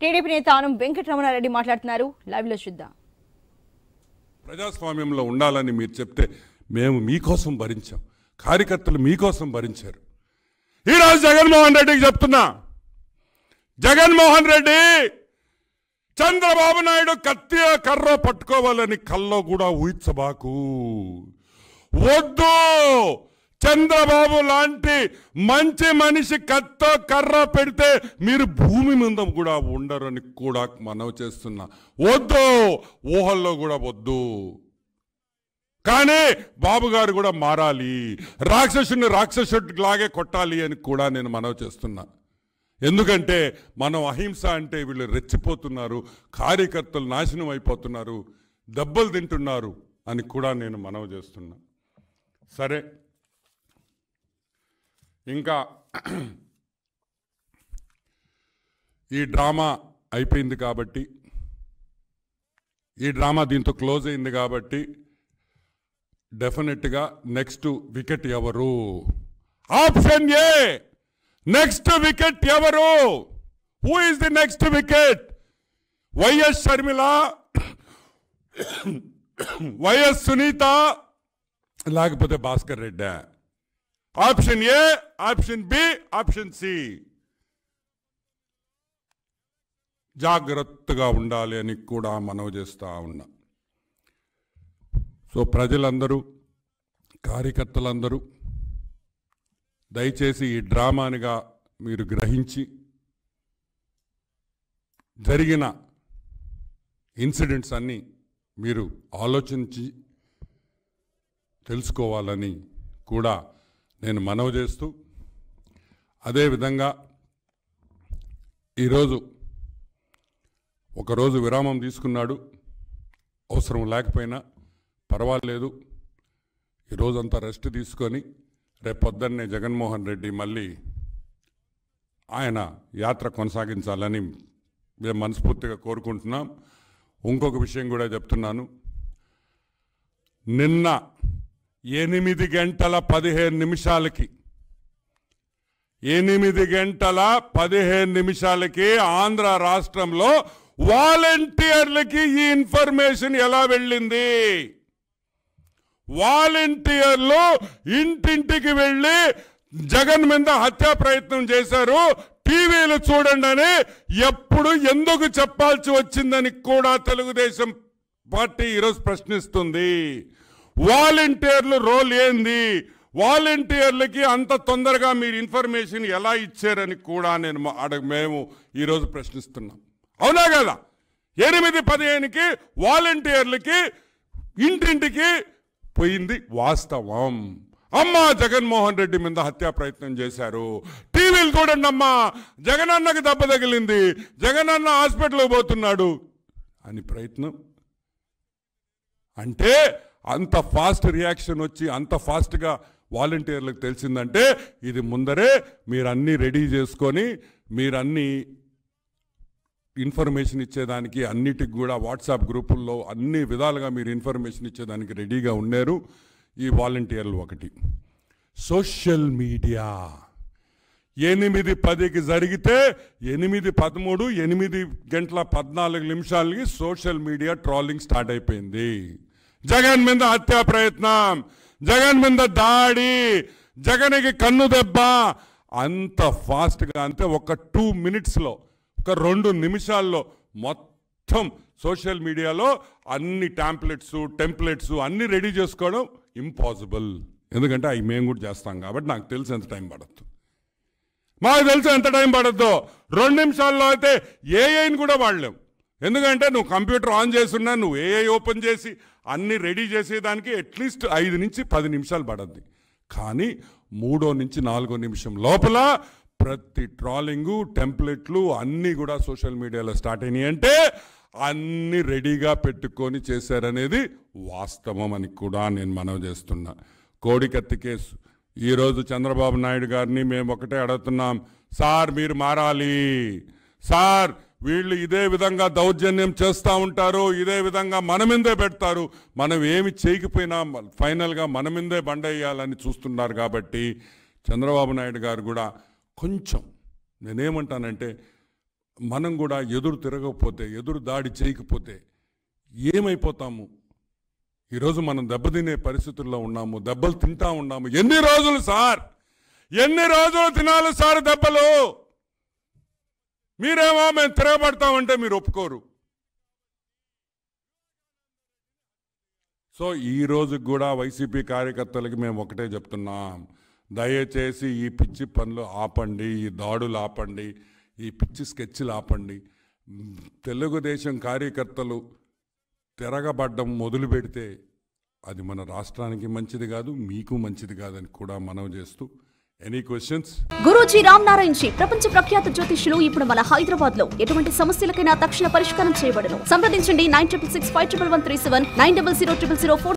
TDP నేత ఆనం వెంకటరమణారెడ్డి మాట్లాడుతున్నారు. Live లో చూద్దాం. ప్రజాస్వామ్యంలో ఉండాలని మీరు చెప్తే మేము మీకోసం భరించాం, కార్యకర్తలు మీకోసం భరించారు. ఈరోజు జగన్మోహన్ రెడ్డికి చెప్తున్నా, జగన్మోహన్ రెడ్డి చంద్రబాబు నాయుడు కత్తి కర్ర పట్టుకోవాలని కల్లో కూడా ఊహించబాకు. వద్దు, చంద్రబాబు లాంటి మంచి మనిషి కత్తో కర్ర పెడితే మీరు భూమి మీద కూడా ఉండరని కూడా మనవి చేస్తున్నా. వద్దు, ఊహల్లో కూడా వద్దు. కానీ బాబు గారు కూడా మారాలి, రాక్షసుని రాక్షసుడిలాగే కొట్టాలి అని కూడా నేను మనవి చేస్తున్నా. ఎందుకంటే మనం అహింస అంటే వీళ్ళు రెచ్చిపోతున్నారు, కార్యకర్తలు నాశనం అయిపోతున్నారు, దెబ్బలు తింటున్నారు అని కూడా నేను మనవి చేస్తున్నా. సరే, ఇంకా ఈ డ్రామా అయిపోయింది కాబట్టి, ఈ డ్రామా దీంతో క్లోజ్ అయింది కాబట్టి డెఫినెట్గా నెక్స్ట్ వికెట్ ఎవరు? ఆప్షన్ ఏ, నెక్స్ట్ వికెట్ ఎవరు? Who is the next wicket? YS Sharmila, YS Sunitha, లేకపోతే Bhaskar Reddy? Option A, option B, option C. జాగ్రత్తగా ఉండాలి అని కూడా మనవి చేస్తూ ఉన్నా. సో ప్రజలందరూ, కార్యకర్తలందరూ దయచేసి ఈ డ్రామానిగా మీరు గ్రహించి జరిగిన ఇన్సిడెంట్స్ అన్నీ మీరు ఆలోచించి తెలుసుకోవాలని కూడా నేను మనవి చేస్తూ, అదేవిధంగా ఈరోజు ఒకరోజు విరామం తీసుకున్నాడు, అవసరం లేకపోయినా పర్వాలేదు, ఈరోజంతా రెస్ట్ తీసుకొని రేపు పొద్దున్నే జగన్మోహన్ రెడ్డి మళ్ళీ ఆయన యాత్ర కొనసాగించాలని మేము మనస్ఫూర్తిగా కోరుకుంటున్నాం. ఇంకొక విషయం కూడా చెప్తున్నాను, నిన్న 8 గంటల 15 నిమిషాలకి 8 గంటల 15 నిమిషాలకి ఆంధ్ర రాష్ట్రంలో వాలంటీర్లకి ఈ ఇన్ఫర్మేషన్ ఎలా వెళ్ళింది? వాలంటీర్లు ఇంటింటికి వెళ్ళి జగన్ మీద హత్యా ప్రయత్నం చేశారు, టీవీలు చూడండి అని ఎప్పుడు ఎందుకు చెప్పాల్సి వచ్చిందని కూడా తెలుగుదేశం పార్టీ ఈరోజు ప్రశ్నిస్తుంది. వాలంటీర్లు రోల్ ఏంది? వాలంటీర్లకి అంత తొందరగా మీరు ఇన్ఫర్మేషన్ ఎలా ఇచ్చారని కూడా మేము ఈరోజు ప్రశ్నిస్తున్నాం. అవునా కదా? 8:15కి వాలంటీర్లకి ఇంటింటికి పోయింది వాస్తవం. అమ్మా జగన్మోహన్ రెడ్డి మీద హత్యా ప్రయత్నం చేశారు, టీవీలు చూడండి అమ్మా, జగనన్నకి దెబ్బ తగిలింది, జగనన్న హాస్పిటల్కి పోతున్నాడు అని ప్రయత్నం. అంటే అంత ఫాస్ట్ రియాక్షన్ వచ్చి అంత ఫాస్ట్గా వాలంటీర్లకు తెలిసిందంటే ఇది ముందరే మీరు అన్నీ రెడీ చేసుకొని మీరన్నీ ఇన్ఫర్మేషన్ ఇచ్చేదానికి అన్నిటికి కూడా వాట్సాప్ గ్రూపుల్లో అన్ని విధాలుగా మీరు ఇన్ఫర్మేషన్ ఇచ్చేదానికి రెడీగా ఉన్నారు ఈ వాలంటీర్లు. ఒకటి సోషల్ మీడియా 8:10కి జరిగితే 8:13, 8:14 సోషల్ మీడియా ట్రోలింగ్ స్టార్ట్ అయిపోయింది. జగన్ మీద హత్యా ప్రయత్నం, జగన్ మీద దాడి, జగన్కి కన్ను దెబ్బ, అంత ఫాస్ట్గా అంటే ఒక 2 మినిట్స్లో, ఒక 2 నిమిషాల్లో మొత్తం సోషల్ మీడియాలో అన్ని టెంప్లెట్స్ అన్నీ రెడీ చేసుకోవడం ఇంపాసిబుల్. ఎందుకంటే అవి మేము కూడా చేస్తాం కాబట్టి నాకు తెలుసు ఎంత టైం పడద్దు, మాకు తెలుసు ఎంత టైం పడద్దో. 2 నిమిషాల్లో అయితే ఏఐని కూడా వాడలేం. ఎందుకంటే నువ్వు కంప్యూటర్ ఆన్ చేస్తున్నా, నువ్వు ఏఐ ఓపెన్ చేసి అన్నీ రెడీ చేసేదానికి అట్లీస్ట్ 5 నుంచి 10 నిమిషాలు పడద్ది. కానీ 3వ నుంచి 4వ నిమిషం లోపల ప్రతి ట్రాలింగు, టెంప్లెట్లు అన్నీ కూడా సోషల్ మీడియాలో స్టార్ట్ అయినాయి. అంటే అన్నీ రెడీగా పెట్టుకొని చేశారనేది వాస్తవం అని కూడా నేను మనవి చేస్తున్నా. కోడికత్తి కేసు ఈరోజు చంద్రబాబు నాయుడు గారిని మేము ఒకటే అడుగుతున్నాం, సార్ మీరు మారాలి సార్. వీళ్ళు ఇదే విధంగా దౌర్జన్యం చేస్తూ ఉంటారు, ఇదే విధంగా మన మీదే పెడతారు, మనం ఏమి చేయకపోయినా ఫైనల్గా మన మీదే బండేయాలని చూస్తున్నారు. కాబట్టి చంద్రబాబు నాయుడు గారు కూడా కొంచెం నేనేమంటానంటే మనం కూడా ఎదురు తిరగకపోతే, ఎదురు దాడి చేయకపోతే ఏమైపోతాము? ఈరోజు మనం దెబ్బతినే పరిస్థితుల్లో ఉన్నాము, దెబ్బలు తింటా ఉన్నాము. ఎన్ని రోజులు సార్, ఎన్ని రోజులు తినాలి సార్ దెబ్బలు? మీరేమో మేము తిరగబడతామంటే మీరు ఒప్పుకోరు. సో ఈ రోజు కూడా వైసీపీ కార్యకర్తలకి మేము ఒకటే చెప్తున్నాం, దయచేసి ఈ పిచ్చి పనులు ఆపండి, ఈ దాడులు ఆపండి, ఈ పిచ్చి స్కెచ్లు ఆపండి. తెలుగుదేశం కార్యకర్తలు తిరగబడ్డం మొదలు పెడితే అది మన రాష్ట్రానికి మంచిది కాదు, మీకు మంచిది కాదని కూడా మనవి చేస్తూ, ఎనీ క్వశ్చన్స్? గురూజీ రామ్ నారాయణ్ జీ ప్రపంచ ప్రఖ్యాత జ్యోతిష్యులు ఇప్పుడు మన హైదరాబాద్ లో ఎటువంటి సమస్యలకైనా తక్షణ పరిష్కారం చేయబడను. సంప్రదించండి 96651137 90000004